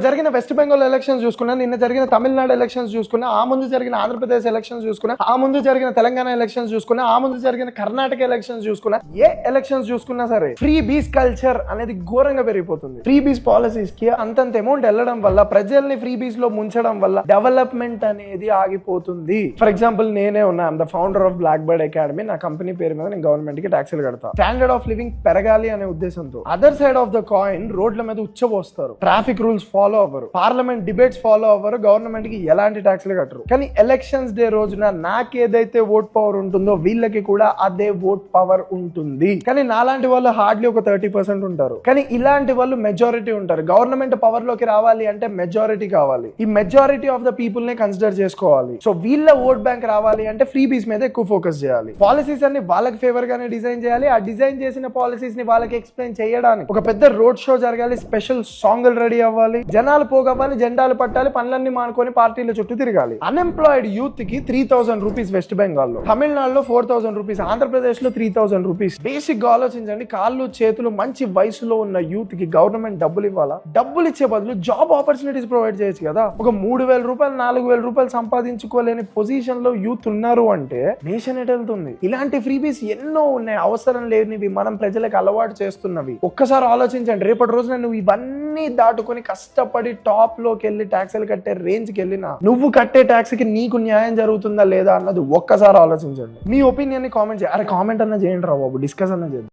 జరిగిన west Bengal elections చూసుకున్నా, నిన్న జరిగిన తమిళనాడు ఎలక్షన్స్ చూసుకున్నా, ఆ ముందు జరిగిన ఆంధ్రప్రదేశ్ ఎలక్షన్స్ చూసుకున్నా, ఆ ముందు జరిగిన తెలంగాణ ఎలక్షన్స్ చూసుకున్నా, ఆ ముందు జరిగిన కర్ణాటక ఎలక్షన్స్ చూసుకున్నా, ఏ ఎలక్షన్స్ చూసుకున్నా సరే ఫ్రీ బీస్ కల్చర్ అనేది ఘోరంగా పెరిగిపోతుంది. ఫ్రీ బీస్ పాలసీస్ కి అంతంత అమౌంట్ వెళ్ళడం వల్ల, ప్రజల్ని ఫ్రీ బీస్ లో ముంచడం వల్ల డెవలప్మెంట్ అనేది ఆగిపోతుంది. ఫర్ ఎగ్జాంపుల్ నేనే ఉన్నా, the founder of Black Bird Academy. నా కంపెనీ పేరు మీద నేను గవర్నమెంట్ కి ట్యాక్సులు కడతా. స్టాండర్డ్ ఆఫ్ లివింగ్ పెరగాలి అనే ఉద్దేశంతో. Other side of the coin రోడ్ల మీద ఉచ్చబోస్తారు, ట్రాఫిక్ రూల్స్ ఫాలో అవ్వరు, పార్లమెంట్ డిబేట్స్ ఫాలో అవ్వరు, గవర్నమెంట్ కి ఎలాంటి ట్యాక్స్లు కట్టరు. కానీ ఎలక్షన్స్ డే రోజున నాకేదైతే ఓట్ పవర్ ఉంటుందో వీళ్ళకి కూడా అదే ఓట్ పవర్ ఉంటుంది. కానీ నాలాంటి వాళ్ళు హార్డ్లీ ఒక 30% ఉంటారు. కానీ ఇలాంటి వాళ్ళు మెజారిటీ ఉంటారు. గవర్నమెంట్ పవర్ లోకి రావాలి అంటే మెజారిటీ కావాలి. ఈ మెజారిటీ ఆఫ్ ద పీపుల్ నే కన్సిడర్ చేసుకోవాలి. సో వీళ్ళ ఓట్ బ్యాంక్ రావాలి అంటే ఫ్రీ బీస్ మీద ఎక్కువ ఫోకస్ చేయాలి. పాలసీస్ అన్ని వాళ్ళకి ఫేవర్ గానే డిజైన్ చేయాలి. ఆ డిజైన్ చేసిన పాలసీస్ ని వాళ్ళకి ఎక్స్ప్లెయిన్ చేయడానికి ఒక పెద్ద రోడ్ షో జరగాలి, స్పెషల్ సాంగ్లు రెడీ అవ్వాలి, జనాలు పోగవ్వాలి, జెండాలు పట్టాలి, పనులన్నీ మానుకొని పార్టీల చుట్టూ తిరగాలి. అన్ఎంప్లాయిడ్ యూత్ కి 3000 రూపీస్ వెస్ట్ బెంగాల్ లో, తమిళనాడులో 4000 రూపీస్, ఆంధ్రప్రదేశ్ లో 3000 రూపీస్. బేసిక్ గా ఆలోచించండి, కాళ్ళు చేతులు మంచి వయసులో ఉన్న యూత్ కి గవర్నమెంట్ డబ్బులు ఇవ్వాలా? డబ్బులు ఇచ్చే బదులు జాబ్ ఆపర్చునిటీస్ ప్రొవైడ్ చేయొచ్చు కదా. ఒక 3000 రూపాయలు 4000 రూపాయలు సంపాదించుకోలేని పొజిషన్ లో యూత్ ఉన్నారు అంటే నేషన్ ఎట్ వెళ్తుంది. ఇలాంటి ఫ్రీబీస్ ఎన్నో ఉన్నాయి, అవసరం లేనివి, మనం ప్రజలకు అలవాటు చేస్తున్నవి. ఒక్కసారి ఆలోచించండి, రేపటి రోజున నువ్వు ఇవన్నీ దాటుకొని కష్టపడి టాప్ లోకి వెళ్ళి ట్యాక్సులు కట్టే రేంజ్ కి వెళ్ళినా నువ్వు కట్టే ట్యాక్స్ కి నీకు న్యాయం జరుగుతుందా లేదా అన్నది ఒక్కసారి ఆలోచించండి. మీ ఒపీనియన్ ని కామెంట్ చేయండి. అరే కామెంట్ అన్న చేయండి రా బాబు, డిస్కస్ అన్న చేయండి.